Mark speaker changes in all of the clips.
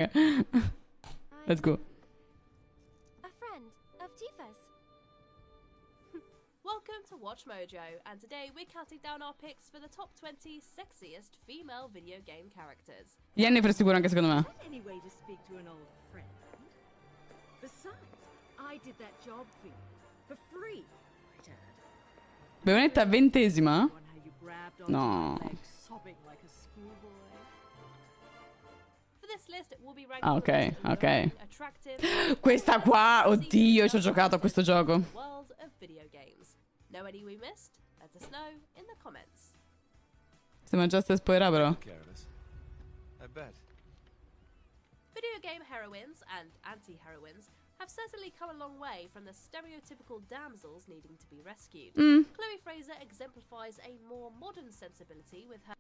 Speaker 1: Let's go.
Speaker 2: A friend of Tifa's. Welcome to Watch Mojo, and today we're counting down our picks for the top 20 sexiest female video game characters.
Speaker 1: Jennifer sicuro anche secondo me.
Speaker 3: Any way to speak to an old friend? Besides, I did that job for you for free.
Speaker 1: Bayonetta 20ª? No. Ah, ok, ok. Questa qua, oddio, ci ho giocato a questo gioco. Sembra già stai spoilerà però.
Speaker 2: Video game heroines and anti-heroines have certainly come a long way from the stereotypical damsels needing to be rescued. Chloe Fraser exemplifies a more modern sensibility with her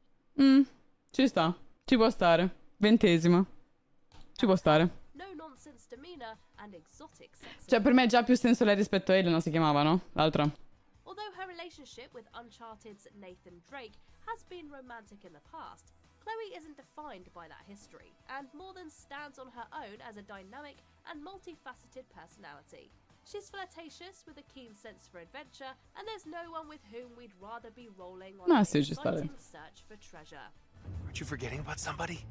Speaker 1: Ci sta, ci può stare. 20ª. Ci può stare.
Speaker 2: no nonsense demeanor and exotic sex.
Speaker 1: Cioè per me ha già più senso lei rispetto a Elena, si chiamava, no? L'altra.
Speaker 2: Although her relationship with Uncharted's Nathan Drake has been romantic in the past, Chloe isn't defined by that history, and more than stands on her own as a dynamic and multifaceted personality. She's flirtatious with a keen sense for adventure, and there's no one with whom we'd rather be rolling on an
Speaker 1: sì, ci sta lei.
Speaker 2: exciting search for treasure.
Speaker 4: Aren't you forgetting about somebody?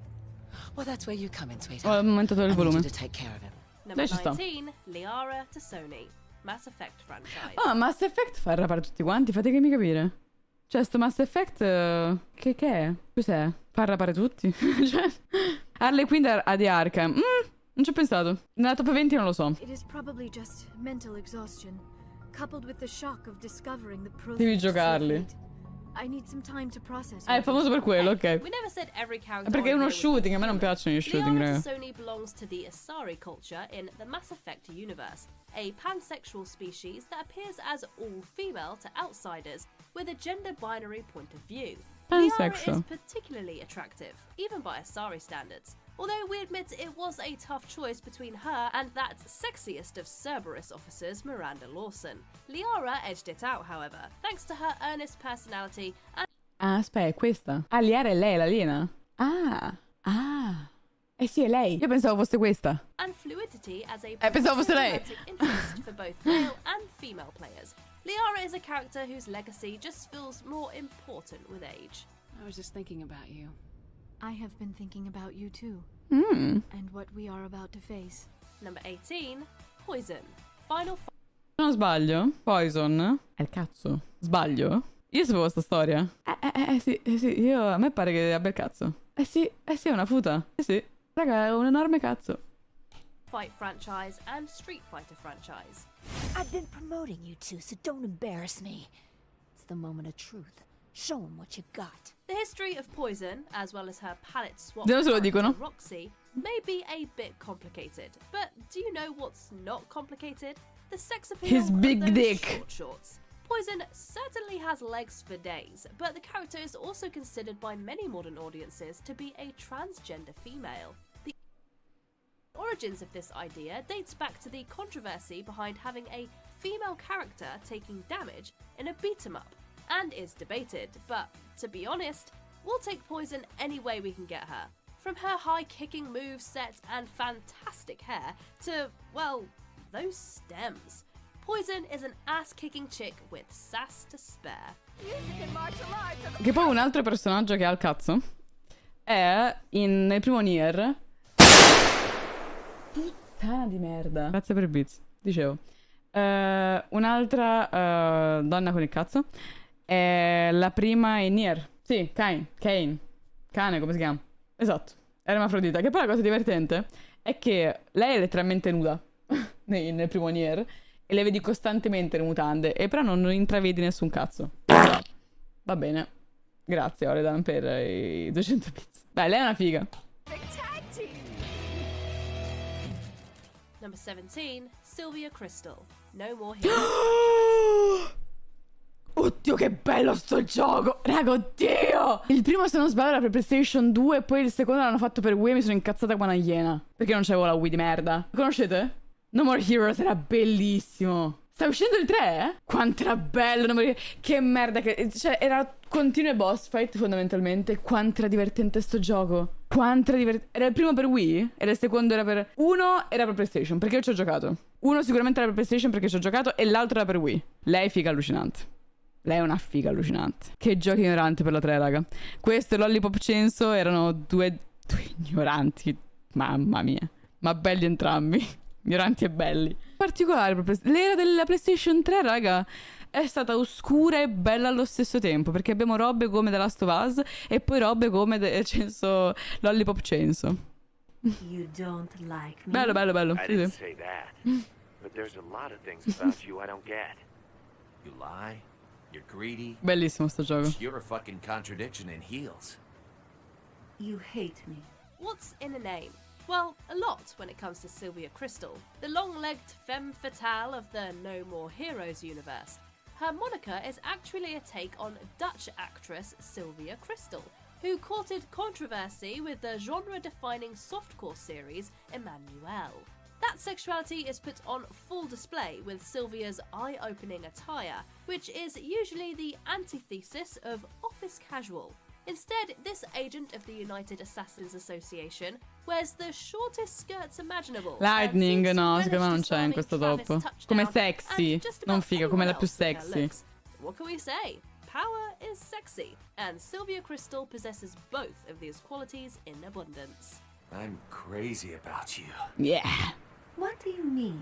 Speaker 5: Well, that's where you come in,
Speaker 1: Ho
Speaker 5: sweetheart.
Speaker 1: aumentato il
Speaker 5: I need you
Speaker 1: volume.
Speaker 5: to take care of him.
Speaker 2: Number
Speaker 1: Ci sta.
Speaker 2: 19, Liara to Sony, Mass Effect franchise.
Speaker 1: Ah, Mass Effect fa rapare tutti quanti, fatemi capire. Cioè, sto Mass Effect... che è? Cos'è? Fa rapare tutti? Cioè... Harley Quinn a The Arkham. Non ci ho pensato. Nella top 20 non lo so.
Speaker 6: It is probably just mental exhaustion, coupled with the shock of discovering the
Speaker 1: Devi giocarli.
Speaker 6: I need some time to process.
Speaker 1: Ah, è famoso per quello, ok.
Speaker 2: We never said every character.
Speaker 1: Perché è uno shooting, a me non piacciono gli shooting,
Speaker 2: Liara
Speaker 1: raga.
Speaker 2: to Sony belongs to the Asari culture in the Mass Effect universe, a pansexual species that appears as all-female to outsiders with a gender binary point of view. Liara
Speaker 1: Pansexual.
Speaker 2: is particularly attractive, even by Asari standards. Although we admit it was a tough choice between her and that sexiest of Cerberus officers, Miranda Lawson. Liara edged it out, however, thanks to her earnest personality and
Speaker 1: Ah, aspetta, è questa. Ah, Liara è lei, l'aliena. Ah. Eh sì, è lei. Io pensavo fosse questa.
Speaker 2: fluidity as a
Speaker 1: pensavo fosse lei.
Speaker 2: romantic interest for both male and female players. Liara is a character whose legacy just feels more important with age.
Speaker 7: I was just thinking about you.
Speaker 6: I have been thinking about you too,
Speaker 1: Mm.
Speaker 6: and what we are about to face.
Speaker 2: Number 18, Poison. Final
Speaker 1: Se non sbaglio, Poison è il cazzo. Sbaglio? Io sapevo questa storia. Sì, a me pare che abbia il cazzo. Sì, è una futa. Sì. Raga, è un enorme cazzo.
Speaker 2: Fight franchise and Street Fighter franchise.
Speaker 8: I've been promoting you two, so don't embarrass me. It's the moment of truth. Show them what you got.
Speaker 2: The history of Poison, as well as her palette swap
Speaker 1: Vediamo se lo
Speaker 2: character
Speaker 1: dicono.
Speaker 2: Roxy, may be a bit complicated. But do you know what's not complicated? The sex appeal
Speaker 1: His big
Speaker 2: of those
Speaker 1: dick.
Speaker 2: short shorts. Poison certainly has legs for days, but the character is also considered by many modern audiences to be a transgender female. The origins of this idea dates back to the controversy behind having a female character taking damage in a beat-em-up, and is debated, but to be honest, we'll take Poison any way we can get her. From her high-kicking moveset and fantastic hair to, well, those stems. Poison is an ass-kicking chick with sass to spare.
Speaker 1: Che poi un altro personaggio che ha il cazzo è nel primo Nier. Puttana di merda. Grazie per il blitz. Dicevo. Un'altra donna con il cazzo è la prima in Nier. Sì, Kane. Cane, come si chiama? Esatto. È ermafrodita. Che poi la cosa divertente è che lei è letteralmente nuda nel primo Nier. E le vedi costantemente le mutande. E però non intravedi nessun cazzo. Va bene. Grazie, Oredan, per i 200 bits. Dai, lei è una figa.
Speaker 2: Number 17, Sylvia Crystal. No More Heroes.
Speaker 1: Oddio, che bello sto gioco! Raga, oddio! Il primo, se non sbaglio, era per PlayStation 2. E poi il secondo l'hanno fatto per Wii. E mi sono incazzata come una iena. Perché non c'avevo la Wii di merda. Lo conoscete? No More Heroes era bellissimo. Sta uscendo il 3, eh? Quanto era bello, No More Heroes. Che merda che... Cioè, era Continue boss fight fondamentalmente. Quanto era divertente sto gioco. Quanto era divertente. Era il primo per Wii e il secondo era per... Uno era per PlayStation perché io ci ho giocato. Uno sicuramente era per PlayStation perché ci ho giocato e l'altro era per Wii. Lei è figa allucinante. Lei è una figa allucinante. Che giochi ignoranti per la 3, raga. Questo e Lollipop Chainsaw erano due ignoranti. Mamma mia. Ma belli entrambi. Ignoranti e belli. Particolare proprio. L'era della PlayStation 3, raga, è stata oscura e bella allo stesso tempo. Perché abbiamo robe come The Last of Us e poi robe come Lollipop Chainsaw.
Speaker 3: You don't like me?
Speaker 1: Bello, bello, bello.
Speaker 9: I
Speaker 1: Sì,
Speaker 9: didn't
Speaker 1: sì.
Speaker 9: say that. But there's a lot of things about you I don't get.
Speaker 4: You lie, you're greedy,
Speaker 1: Bellissimo sto gioco.
Speaker 4: you're a fucking contradiction in heels.
Speaker 3: You hate me.
Speaker 2: What's in a name? Well, a lot when it comes to Sylvia Crystal, the long-legged femme fatale of the No More Heroes universe. Her moniker is actually a take on Dutch actress Sylvia Crystal, who courted controversy with the genre-defining softcore series Emmanuelle. That sexuality is put on full display with Sylvia's eye-opening attire, which is usually the antithesis of office casual. Instead, this agent of the United Assassins Association wears the shortest skirts imaginable.
Speaker 1: Lightning,
Speaker 2: and
Speaker 1: no,
Speaker 2: seems
Speaker 1: secondo me non
Speaker 2: relish
Speaker 1: c'è in
Speaker 2: disarming
Speaker 1: questo
Speaker 2: Travis
Speaker 1: top.
Speaker 2: Touchdown
Speaker 1: Come
Speaker 2: and
Speaker 1: sexy,
Speaker 2: just
Speaker 1: non
Speaker 2: about
Speaker 1: figa, come la
Speaker 2: anyone
Speaker 1: più
Speaker 2: else with her
Speaker 1: sexy.
Speaker 2: looks. What can we say? Power is sexy, and Sylvia Crystal possesses both of these qualities in abundance.
Speaker 4: I'm crazy about you.
Speaker 1: Yeah.
Speaker 3: What do you mean?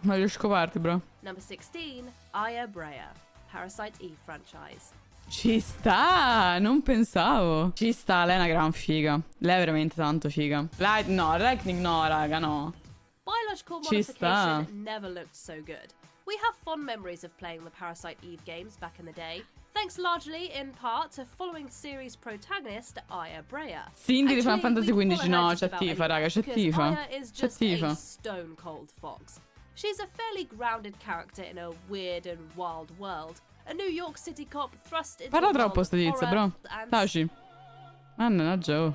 Speaker 1: Voglio scoparti, bro.
Speaker 2: Number 16, Aya Brea, Parasite Eve franchise.
Speaker 1: Ci sta, non pensavo. Ci sta, lei è una gran figa. Lei è veramente tanto figa. Lightning no, raga, no.
Speaker 2: Biological
Speaker 1: Ci sta.
Speaker 2: modification never looked so good. We have fond memories of playing the Parasite Eve games back in the day, thanks largely in part to following series protagonist Aya Brea.
Speaker 1: Cindy di Final
Speaker 2: Actually,
Speaker 1: Fantasy
Speaker 2: we
Speaker 1: XV,
Speaker 2: follow her
Speaker 1: no,
Speaker 2: just
Speaker 1: c'è
Speaker 2: about
Speaker 1: tifa, raga, c'è
Speaker 2: anywhere,
Speaker 1: tifa.
Speaker 2: because Aya is
Speaker 1: C'è
Speaker 2: just a
Speaker 1: tifa.
Speaker 2: stone cold fox. She's a fairly grounded character in a weird and wild world. A New York City cop thrust into
Speaker 1: Parla
Speaker 2: a world
Speaker 1: troppo
Speaker 2: of
Speaker 1: sta tizia, bro.
Speaker 2: horror and
Speaker 1: Taci. Mannaggia, oh.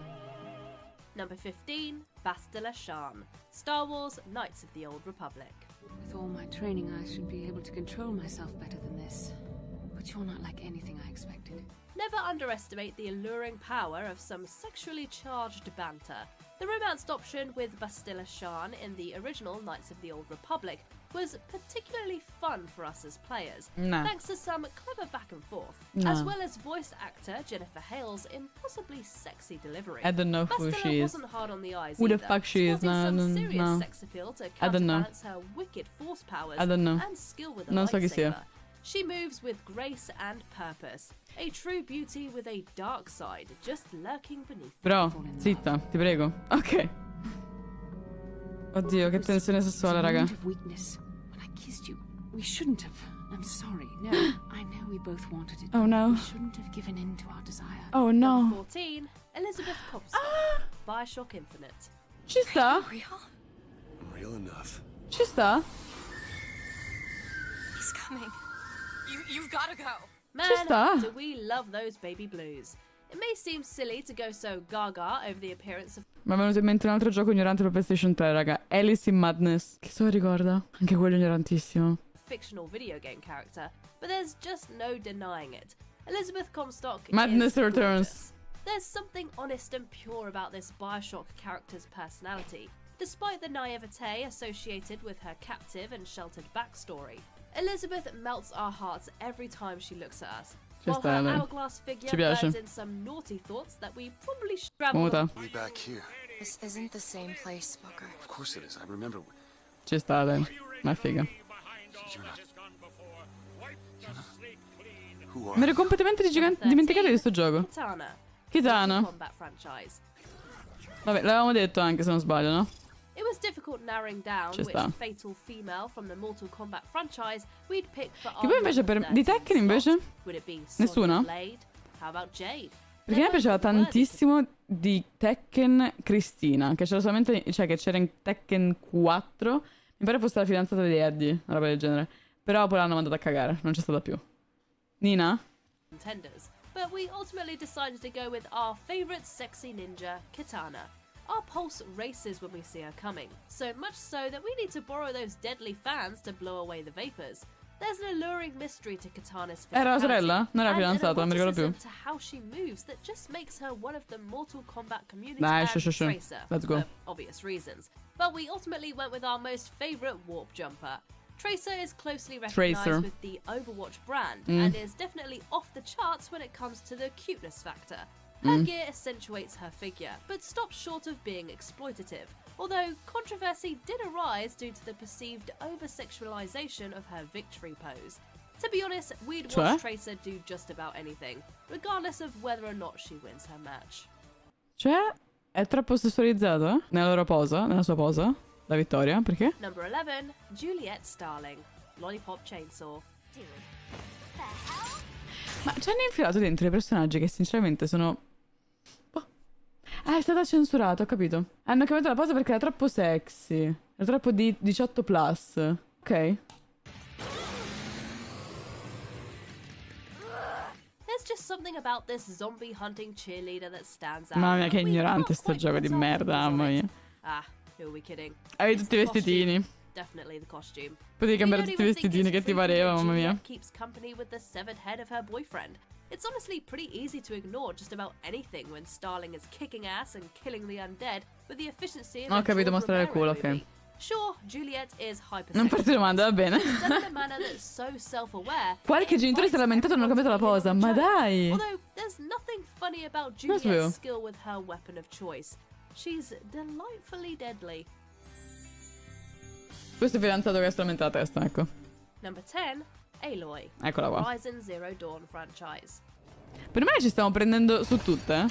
Speaker 2: Number 15, Bastila Shan, Star Wars Knights of the Old Republic.
Speaker 7: With all my training, I should be able to control myself better than this. But you're not like anything I expected.
Speaker 2: Never underestimate the alluring power of some sexually charged banter. The romanced option with Bastila Shan in the original Knights of the Old Republic was particularly fun for us as players,
Speaker 1: Nah.
Speaker 2: thanks to some clever back and forth,
Speaker 1: Nah.
Speaker 2: as well as voice actor Jennifer Hale's impossibly sexy delivery.
Speaker 1: I don't know who
Speaker 2: Bastila
Speaker 1: she is.
Speaker 2: wasn't hard on the eyes
Speaker 1: Who the
Speaker 2: either,
Speaker 1: fuck she is?
Speaker 2: sporting
Speaker 1: No,
Speaker 2: some
Speaker 1: no,
Speaker 2: serious
Speaker 1: no.
Speaker 2: sex appeal to
Speaker 1: I don't know.
Speaker 2: counterbalance her wicked force powers
Speaker 1: I don't know.
Speaker 2: and skill with a
Speaker 1: Non so chi sia.
Speaker 2: lightsaber. She moves with grace and purpose, a true beauty with a dark side just lurking beneath.
Speaker 1: Bro, zitta, ti prego. Ok. Oddio, che tensione sessuale, raga.
Speaker 7: Of weakness. When I kissed you, we shouldn't have. I'm sorry. No, I know we both wanted it.
Speaker 1: Oh, no.
Speaker 7: We shouldn't have given in to our desire.
Speaker 1: Oh
Speaker 2: Number
Speaker 1: no.
Speaker 2: 14, Elizabeth Comstock, Bioshock Infinite.
Speaker 1: Ci sta?
Speaker 4: Real enough.
Speaker 1: Ci sta?
Speaker 8: He's coming. You've gotta go.
Speaker 2: Man,
Speaker 1: sta.
Speaker 2: do we love those baby blues. It may seem silly to go so gaga over the appearance of
Speaker 1: Mi è venuto in mente un altro gioco ignorante per PlayStation 3, raga. Alice in Madness. Che se lo ricorda? Anche quello ignorantissimo.
Speaker 2: fictional video game character, but there's just no denying it. Elizabeth Comstock
Speaker 1: Madness
Speaker 2: is
Speaker 1: returns.
Speaker 2: gorgeous. There's something honest and pure about this Bioshock character's personality, despite the naivete associated with her captive and sheltered backstory. Elizabeth melts our hearts every time she looks at us, while her
Speaker 1: sta,
Speaker 2: hourglass figure
Speaker 1: Ci piace.
Speaker 2: burns in some naughty thoughts that we probably should travel.
Speaker 1: Muta.
Speaker 10: We back here.
Speaker 8: This isn't the same place, Booker.
Speaker 10: Of course it is. I remember.
Speaker 1: Ci sta, dai. Ma è figa.
Speaker 10: You're not. Who are
Speaker 1: Mi ero completamente dimenticato di sto gioco.
Speaker 2: Kitana.
Speaker 1: Kitana.
Speaker 2: Combat franchise.
Speaker 1: Vabbè, l'avevamo detto anche se non sbaglio, no?
Speaker 2: It was difficult narrowing down
Speaker 1: Ci
Speaker 2: which
Speaker 1: sta.
Speaker 2: fatal female from the Mortal Kombat franchise we'd pick for
Speaker 1: Che poi invece per... Di Tekken invece?
Speaker 2: Would it be
Speaker 1: Nessuna?
Speaker 2: Sonya Blade? How about Jade?
Speaker 1: Perché a me piaceva tantissimo di Tekken Cristina, che c'era solamente, cioè che c'era in Tekken 4. Mi pare fosse la fidanzata di Eddie, una roba del genere. Però poi l'hanno mandata a cagare, non c'è stata più. Nina?
Speaker 2: Contenders, but we ultimately decided to go with our favorite sexy ninja, Kitana. Our pulse races when we see her coming, so much so that we need to borrow those deadly fans to blow away the vapors. There's an alluring mystery to Katana's
Speaker 1: Era la
Speaker 2: physicality,
Speaker 1: sorella? Non era
Speaker 2: and an
Speaker 1: fidanzata, non mi ricordo più.
Speaker 2: eroticism to how she moves that just makes her one of the Mortal Kombat community
Speaker 1: Dai,
Speaker 2: and
Speaker 1: sure.
Speaker 2: Tracer,
Speaker 1: Let's go.
Speaker 2: for obvious reasons. But we ultimately went with our most favourite warp jumper. Tracer is closely recognised with the Overwatch brand and is definitely off the charts when it comes to the cuteness factor. Her gear accentuates her figure, but stops short of being exploitative, although controversy did arise due to the perceived over-sexualization of her victory pose. To be honest, we'd watch Tracer do just about anything, regardless of whether or not she wins her match.
Speaker 1: Cioè, è troppo sessualizzato nella loro posa, nella sua posa, la vittoria, perché?
Speaker 2: Number 11, Juliet Starling, Lollipop Chainsaw.
Speaker 1: Ma ci hanno infilato dentro dei personaggi che sinceramente sono... Boh. Ah, è stata censurata, ho capito. Hanno cambiato la posa perché era troppo sexy. Era troppo di 18 plus. Ok.
Speaker 2: There's just something about this zombie hunting cheerleader that stands out.
Speaker 1: Mamma mia, che
Speaker 2: We
Speaker 1: ignorante
Speaker 2: can't
Speaker 1: sto
Speaker 2: quite
Speaker 1: gioco di
Speaker 2: put our
Speaker 1: merda,
Speaker 2: fingers on
Speaker 1: mamma
Speaker 2: it.
Speaker 1: mia.
Speaker 2: Ah, who are we kidding?
Speaker 1: Avevi tutti i
Speaker 2: It's the
Speaker 1: vestitini.
Speaker 2: costume. Definitely the costume.
Speaker 1: Potevi cambiare
Speaker 2: The
Speaker 1: tutti i
Speaker 2: only one thing
Speaker 1: vestitini
Speaker 2: is
Speaker 1: che ti
Speaker 2: frequently
Speaker 1: pareva, mamma mia.
Speaker 2: Juliet keeps company with the severed head of her boyfriend. It's honestly pretty easy to ignore just about anything when Starling is kicking ass and killing the undead with the efficiency of
Speaker 1: Ho
Speaker 2: a
Speaker 1: capito,
Speaker 2: George
Speaker 1: mostrare il
Speaker 2: Romero
Speaker 1: culo, ok.
Speaker 2: movie. Sure, Juliet is hypersexual.
Speaker 1: Non farti domande, va bene.
Speaker 2: It's done in a manner that's so self-aware.
Speaker 1: Qualche
Speaker 2: it
Speaker 1: genitore si è
Speaker 2: invites
Speaker 1: lamentato e non hanno cambiato la
Speaker 2: everyone to
Speaker 1: posa,
Speaker 2: be
Speaker 1: ma
Speaker 2: in on the joke.
Speaker 1: dai.
Speaker 2: Although there's nothing funny about
Speaker 1: Non sapevo.
Speaker 2: Juliet's skill with her weapon of choice. She's delightfully deadly.
Speaker 1: Questo fidanzato che ha solamente la testa, ecco.
Speaker 2: Number 10, Aloy.
Speaker 1: Eccola qua.
Speaker 2: Horizon Zero Dawn franchise.
Speaker 1: Per me ci stiamo prendendo su tutte.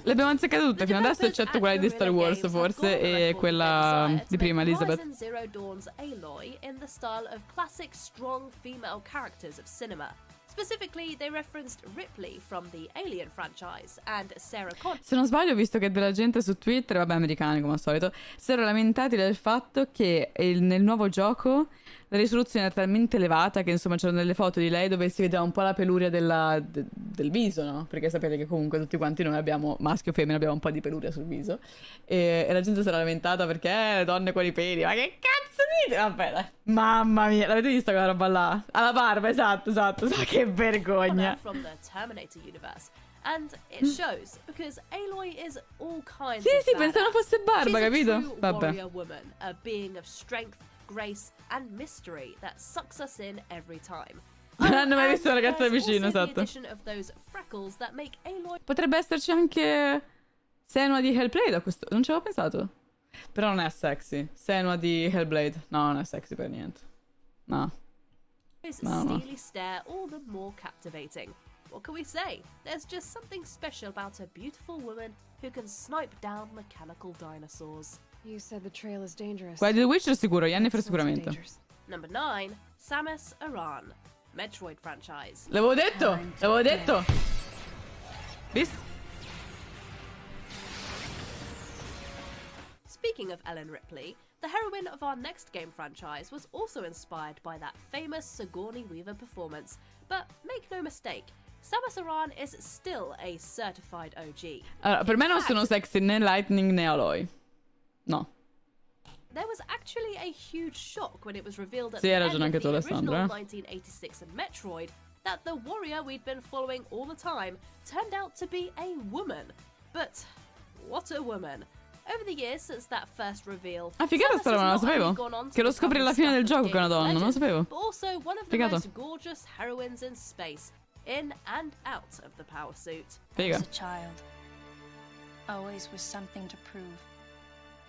Speaker 1: Le abbiamo azzeccate tutte fino adesso, eccetto quella di Star Wars forse e quella di prima, Elizabeth.
Speaker 2: Horizon Zero Dawn's Aloy in the style of classic strong female characters of cinema. Specifically, they referenced Ripley from the Alien franchise and Sarah Connor.
Speaker 1: Se non sbaglio, ho visto che della gente su Twitter, vabbè, americani come al solito, si erano lamentati del fatto che nel nuovo gioco la risoluzione era talmente elevata che insomma c'erano delle foto di lei dove si vedeva un po' la peluria del viso, no? Perché sapete che comunque tutti quanti noi abbiamo, maschio o femmina, abbiamo un po' di peluria sul viso. E la gente si era lamentata perché le donne con i peli, ma che cazzo dite? Vabbè, dai. Mamma mia, l'avete vista quella roba là? Alla barba, esatto, che vergogna.
Speaker 2: From the Terminator universe. And it shows, because Aloy is all kinds
Speaker 1: Sì,
Speaker 2: of
Speaker 1: pensavo fosse barba,
Speaker 2: She's
Speaker 1: capito?
Speaker 2: a true
Speaker 1: Vabbè.
Speaker 2: warrior woman, a being of strength, grace, and mystery that sucks us in every time.
Speaker 1: Non hanno mai
Speaker 2: and
Speaker 1: visto la ragazza da
Speaker 2: there's
Speaker 1: vicino,
Speaker 2: also the
Speaker 1: esatto.
Speaker 2: addition of those freckles that make Aloy
Speaker 1: Potrebbe esserci anche Senua di Hellblade a questo... Non ci avevo pensato. Però non è sexy. Senua di Hellblade. No, non è sexy per niente. No.
Speaker 2: steely stare all the more captivating. What can we say? There's just something special about a beautiful woman who can snipe down mechanical dinosaurs.
Speaker 7: You said the trail is dangerous.
Speaker 1: Quella di The Witcher sicuro, Yennefer
Speaker 7: What's so
Speaker 1: sicuramente.
Speaker 7: dangerous?
Speaker 2: Number 9, Samus Aran, Metroid franchise.
Speaker 1: L'avevo detto! Visto?
Speaker 2: Speaking of Ellen Ripley, the heroine of our next game franchise was also inspired by that famous Sigourney Weaver performance. But make no mistake, Samus Aran is still a certified OG.
Speaker 1: Allora, per me non sono sexy né Lightning né Aloy. No.
Speaker 2: There was actually a huge shock when it was revealed at
Speaker 1: Sì,
Speaker 2: the
Speaker 1: hai
Speaker 2: end
Speaker 1: ragione
Speaker 2: of
Speaker 1: anche tu,
Speaker 2: the
Speaker 1: Alessandra.
Speaker 2: original 1986 Metroid that the warrior we'd been following all the time turned out to be a woman. But what a woman. Over the years since that first reveal,
Speaker 1: Ah, figata sta roba, non la sapevo. Che lo scopri alla fine del gioco che è una donna, non lo sapevo.
Speaker 2: But also one of the
Speaker 1: Figato.
Speaker 2: most gorgeous heroines in space, in and out of the power suit.
Speaker 1: Figa.
Speaker 11: As a child, always with something to prove.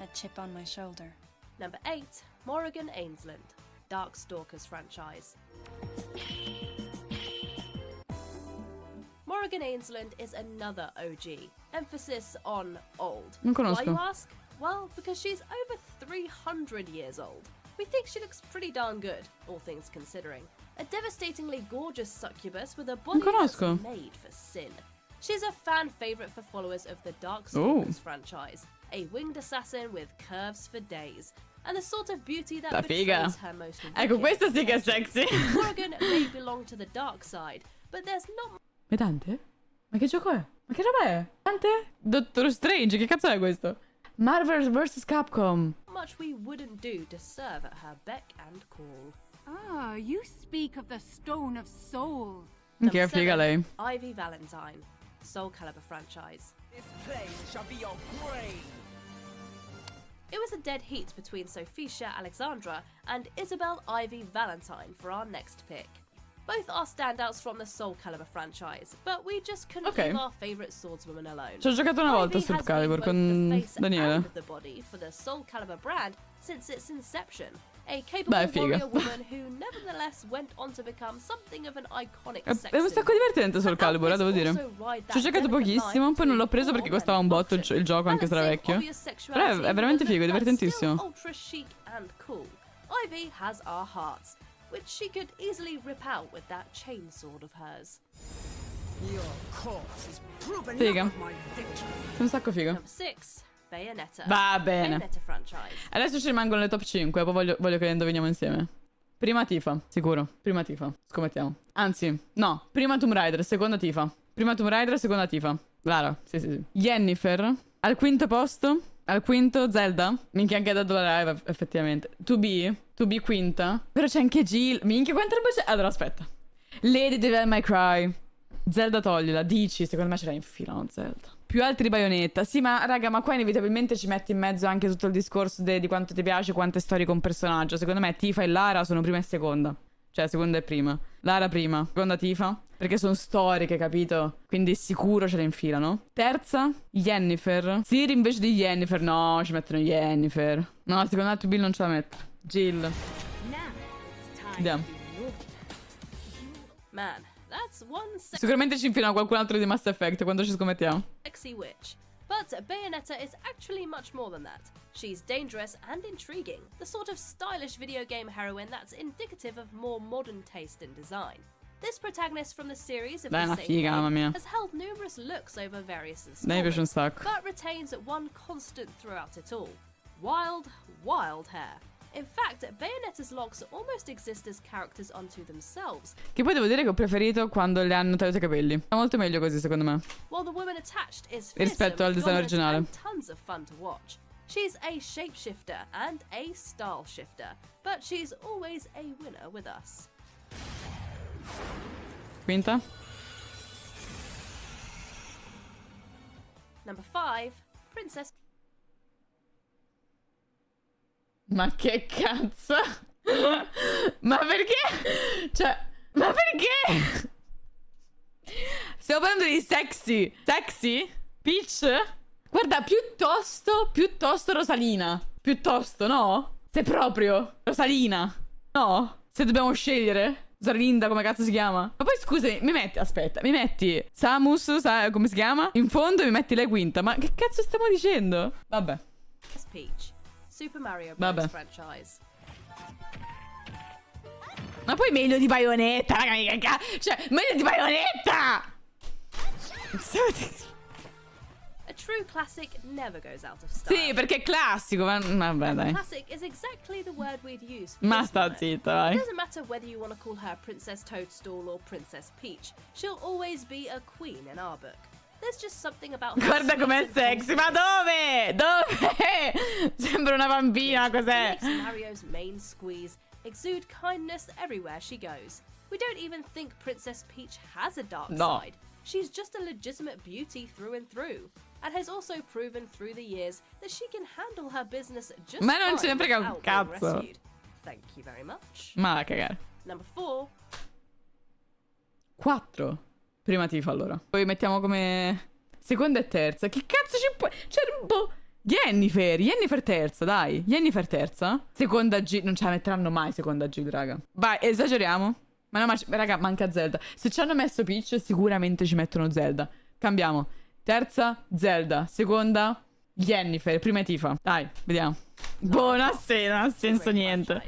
Speaker 11: A chip on my shoulder.
Speaker 2: Number 8, Morrigan Ainsland, Darkstalkers franchise. Morrigan Ainsland is another OG. Emphasis on old.
Speaker 1: Non conosco.
Speaker 2: Why you ask? Well, because she's over 300 years old. We think she looks pretty darn good, all things considering. A devastatingly gorgeous succubus with a body that's made for sin. She's a fan favorite for followers of the Darkstalkers franchise. A winged assassin with curves for days. And the sort of beauty that betrays her most
Speaker 1: Ecco, questa sì che è sexy.
Speaker 2: Morrigan may belong to the dark side, but there's not...
Speaker 1: Ma Dante? Ma che gioco è? Ma che roba è? Dante? Doctor Strange, che cazzo è questo? Marvel vs Capcom.
Speaker 2: much we wouldn't do to serve at her beck and call.
Speaker 3: Ah, you speak of the Stone of Souls.
Speaker 1: Che è figa lei.
Speaker 2: Ivy Valentine, Soul Calibur franchise.
Speaker 12: This place shall be your grave.
Speaker 2: It was a dead heat between Sophicia Alexandra and Isabel Ivy Valentine for our next pick. Both are standouts from the Soul Calibur franchise, but we just couldn't leave our favorite swordswoman alone.
Speaker 1: Ci ho giocato una volta sul Calibur con Daniele.
Speaker 2: The body for the Soul Calibur brand since its inception. A capable warrior woman who nevertheless went on to become something of an iconic sex
Speaker 1: È un sacco divertente sul Calibur, devo dire. Ci ho giocato pochissimo, poi non l'ho preso perché costava un botto il gioco, anche se era vecchio. Però è veramente figo, è divertentissimo.
Speaker 2: Ultra chic and cool. Ivy has our hearts, which she could easily rip out with that chainsword of hers.
Speaker 1: Figa. È un sacco figo.
Speaker 2: Number 6. Bayonetta.
Speaker 1: Va bene.
Speaker 2: Bayonetta franchise.
Speaker 1: Adesso ci rimangono le top 5, poi voglio che le indoviniamo insieme. Prima Tifa, sicuro. Prima Tifa, scommettiamo. Anzi, no. Prima Tomb Raider, seconda Tifa. Prima Tomb Raider, seconda Tifa. Lara, sì. Yennefer, al quinto posto. Al quinto Zelda. Minchia, anche da Live, effettivamente. 2B quinta. Però c'è anche Jill. Minchia, quanta roba c'è? Allora, aspetta. Lady Devil May Cry. Zelda toglila. Dici, secondo me ce l'hai in fila, no, Zelda. Più altri Bayonetta. Sì, ma raga, ma qua inevitabilmente ci metti in mezzo anche tutto il discorso di quanto ti piace, quante storie con personaggio. Secondo me Tifa e Lara sono prima e seconda. Cioè, seconda e prima. Lara prima, seconda Tifa. Perché sono storiche, capito? Quindi sicuro ce le infilano. Terza, Yennefer. Siri invece di Yennefer. No, ci mettono Yennefer. No, secondo me Bill non ce la mette. Jill. Andiamo.
Speaker 2: Man, that's one
Speaker 1: sicuramente ci infilano qualcun altro di Mass Effect quando ci scommettiamo.
Speaker 2: Sexy witch. But Bayonetta is actually much more than that. She's dangerous and intriguing, the sort of stylish video game heroine that's indicative of more modern taste and design. This protagonist from the series of the same name has held numerous looks over various installments, but retains one constant throughout it all. Wild, wild hair. In fact, Bayonetta's locks almost exist as characters unto themselves.
Speaker 1: Che poi devo dire che ho preferito quando le hanno tagliato i capelli. È molto meglio così, secondo me.
Speaker 2: While the woman attached is
Speaker 1: rispetto al design originale.
Speaker 2: And tons of fun to watch. She's a shapeshifter and a style shifter, but she's always a winner with us.
Speaker 1: Quinta.
Speaker 2: Number 5, Princess.
Speaker 1: Ma che cazzo? Ma perché? Cioè, ma perché? Stiamo parlando di sexy. Sexy? Peach? Guarda, piuttosto Rosalina. Piuttosto, no? Se proprio Rosalina. No? Se dobbiamo scegliere Rosalinda, come cazzo si chiama? Ma poi scusami, mi metti Samus, come si chiama? In fondo mi metti lei quinta. Ma che cazzo stiamo dicendo? Vabbè.
Speaker 2: Peach. Super Mario Bros. Franchise.
Speaker 1: Ma poi meglio di Bayonetta, raga, cioè, meglio di Bayonetta!
Speaker 2: A true classic never goes out of style.
Speaker 1: Sì, perché è classico, ma vabbè, dai.
Speaker 2: Classic is exactly the word we'd use.
Speaker 1: Ma sta zitta, vai.
Speaker 2: It doesn't matter whether you want to call her Princess Toadstool or Princess Peach. She'll always be a queen in our book. There's just something about her.
Speaker 1: Guarda com'è sexy, ma dove? Dove? Sembra una bambina, cos'è?
Speaker 2: Mario's main squeeze. Exude kindness everywhere she goes. We don't even think Princess Peach has a dark side. She's just a legitimate beauty through and through, and has also proven through the years that she can handle her business just
Speaker 1: ma non ce ne frega un
Speaker 2: without
Speaker 1: cazzo.
Speaker 2: being rescued. Thank you very much.
Speaker 1: Ma a cagare.
Speaker 2: Number 4.
Speaker 1: 4. Prima Tifa, allora. Poi mettiamo come seconda e terza. Che cazzo ci può... C'è un po'... Yennefer terza, dai. Yennefer terza. Seconda G. Non ce la metteranno mai seconda G, raga. Vai, esageriamo. Ma no, ma raga, manca Zelda. Se ci hanno messo Peach, sicuramente ci mettono Zelda. Cambiamo. Terza, Zelda. Seconda, Yennefer. Prima Tifa. Dai, vediamo. Buona sera, non ha senso niente.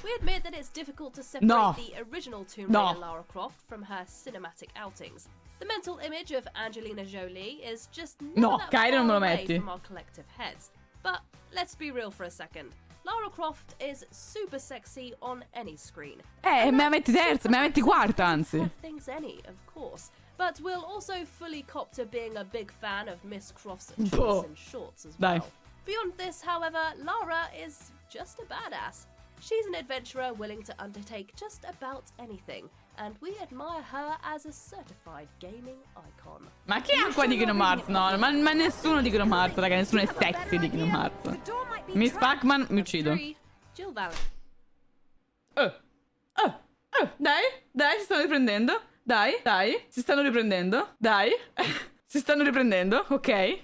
Speaker 2: We admit that it's difficult to separate the original Tomb Raider Lara Croft from her cinematic outings. The mental image of Angelina Jolie is just not that far away from our collective heads. But let's be real for a second. Lara Croft is super sexy on any screen.
Speaker 1: Me la metti terza, me la metti quarta, anzi.
Speaker 2: Things any, of course. but will also fully cop to being a big fan of Miss Croft's choice in shorts as well. Beyond this, however, Lara is just a badass. She's an adventurer willing to undertake just about anything, and we admire her as a certified gaming icon.
Speaker 1: Ma chi è qua di Kingdom Hearts? No, ma nessuno di Kingdom Hearts, raga, nessuno è sexy di Kingdom Hearts. Miss Pac-Man, mi uccido.
Speaker 2: Jill Valentine.
Speaker 1: Dai, si stanno riprendendo. Dai, si stanno riprendendo. Dai, si stanno riprendendo. Ok,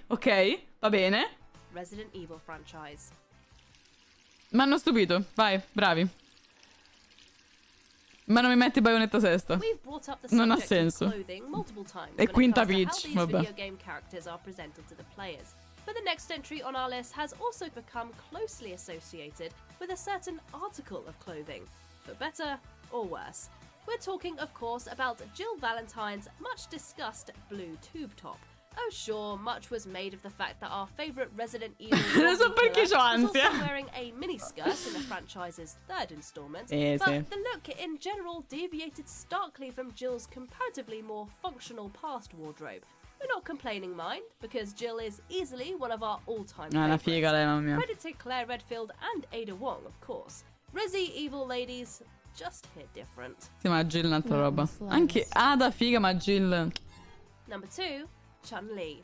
Speaker 1: va bene.
Speaker 2: Resident Evil franchise.
Speaker 1: Mi hanno stupito. Vai, bravi. Ma non mi metti Bayonetta sesta. Non ha senso. E quinta Peach, vabbè.
Speaker 2: But the next entry on our list has also become closely associated with a certain article of clothing, for better or worse. We're talking, of course, about Jill Valentine's much discussed blue tube top. Oh sure, much was made of the fact that our favourite Resident Evil was also wearing a miniskirt in the franchise's third installment, but the look in general deviated starkly from Jill's comparatively more functional past wardrobe. We're not complaining, mind, because Jill is easily one of our all-time favourites. Credit to Claire Redfield and Ada Wong, of course. Resi Evil ladies just hit different.
Speaker 1: Sì, ma Jill è un'altra roba. Anche Ada figa, ma Jill...
Speaker 2: Number 2, Chun-Li.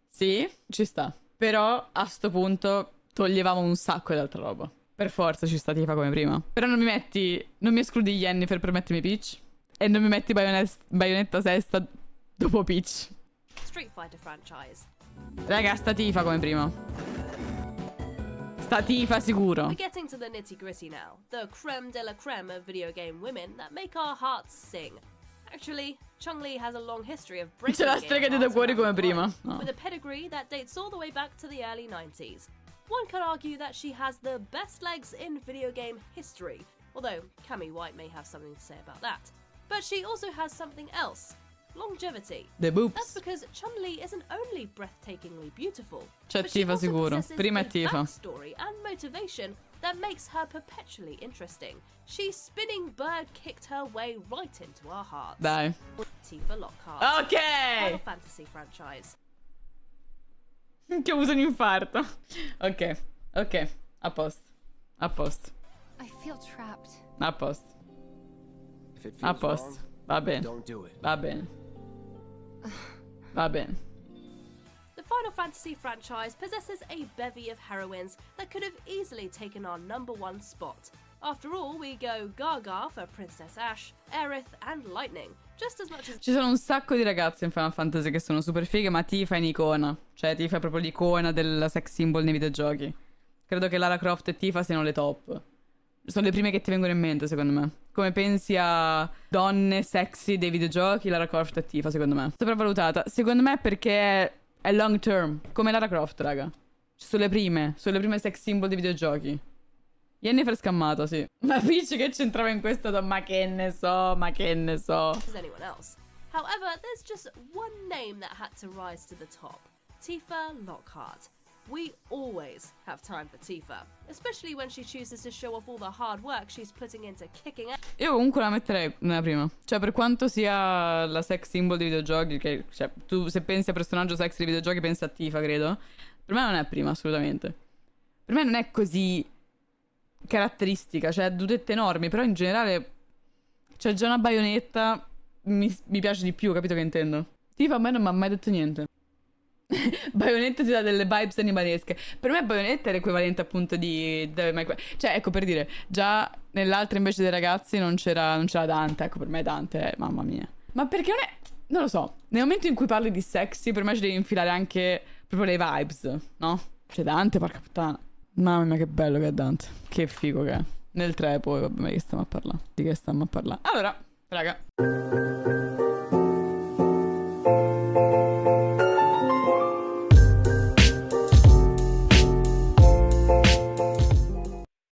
Speaker 1: Sì, ci sta. Però a sto punto toglievamo un sacco di altra roba. Per forza ci sta Tifa come prima. Però non mi escludi Yennefer per mettermi Peach. E non mi metti Bayonetta sesta dopo Peach.
Speaker 2: Street Fighter franchise.
Speaker 1: Raga, sta Tifa come prima. Sta Tifa sicuro.
Speaker 2: We're getting to the nitty-gritty now. The creme de la creme of video game women that make our hearts sing. Actually, Chun-Li has a long history of breaking
Speaker 1: c'è la strega di due cuori come prima.
Speaker 2: With a pedigree that dates all the way back to the early 90s. One can argue that she has the best legs in video game history, although Cammy White may have something to say about that. But she also has something else. Longevity.
Speaker 1: The boobs.
Speaker 2: That's because Chun-Li isn't only breathtakingly beautiful,
Speaker 1: c'è
Speaker 2: but
Speaker 1: Tifa
Speaker 2: she also
Speaker 1: sicuro.
Speaker 2: possesses
Speaker 1: Prima
Speaker 2: a
Speaker 1: è Tifa.
Speaker 2: backstory and motivation that makes her perpetually interesting. She's spinning bird kicked her way right into our hearts.
Speaker 1: Dai.
Speaker 2: Tifa Lockhart.
Speaker 1: Ok.
Speaker 2: Final Fantasy franchise.
Speaker 1: Che ho avuto un infarto. Ok. A posto.
Speaker 7: I feel trapped.
Speaker 1: A posto. Va bene.
Speaker 2: The Final Fantasy franchise possesses a bevy of heroines that could have easily taken our #1 spot. After all, we go Gaga for Princess Ash, Aerith and Lightning, just as much as...
Speaker 1: Ci sono un sacco di ragazze in Final Fantasy che sono super fighe, ma Tifa è un'icona. Cioè Tifa è proprio l'icona della sex symbol nei videogiochi. Credo che Lara Croft e Tifa siano le top. Sono le prime che ti vengono in mente, secondo me. Come pensi a donne sexy dei videogiochi, Lara Croft e Tifa, secondo me. Sopravvalutata. Secondo me perché è long term. Come Lara Croft, raga. Sono le prime sex symbol dei videogiochi. Yennefer scammata, sì. Ma Peach che c'entrava in questo? Ma che ne so.
Speaker 2: anyone else. However, there's just one name that had to rise to the top. Tifa Lockhart. We always have time for Tifa, especially when she chooses to show off all the hard work she's putting into kicking ass.
Speaker 1: Io comunque la metterei nella prima. Cioè, per quanto sia la sex symbol dei videogiochi, che cioè, tu se pensi a personaggio sex dei videogiochi pensi a Tifa, credo. Per me non è prima, assolutamente. Per me non è così caratteristica, cioè ha due tette enormi, però in generale c'è già una Bayonetta, mi piace di più, capito che intendo? Tifa a me non mi ha mai detto niente. Bayonetta ti dà delle vibes animalesche. Per me Bayonetta è l'equivalente appunto di Devil May Cry. Cioè ecco, per dire, già nell'altra invece dei ragazzi non c'era Dante. Ecco, per me Dante mamma mia. Ma perché non lo so, nel momento in cui parli di sexy per me ci devi infilare anche proprio le vibes, no? Cioè Dante, porca puttana, mamma mia che bello che è Dante. Che figo che è. Nel 3 poi vabbè, ma che stiamo a parlare? Di che stiamo a parlare? Allora, raga,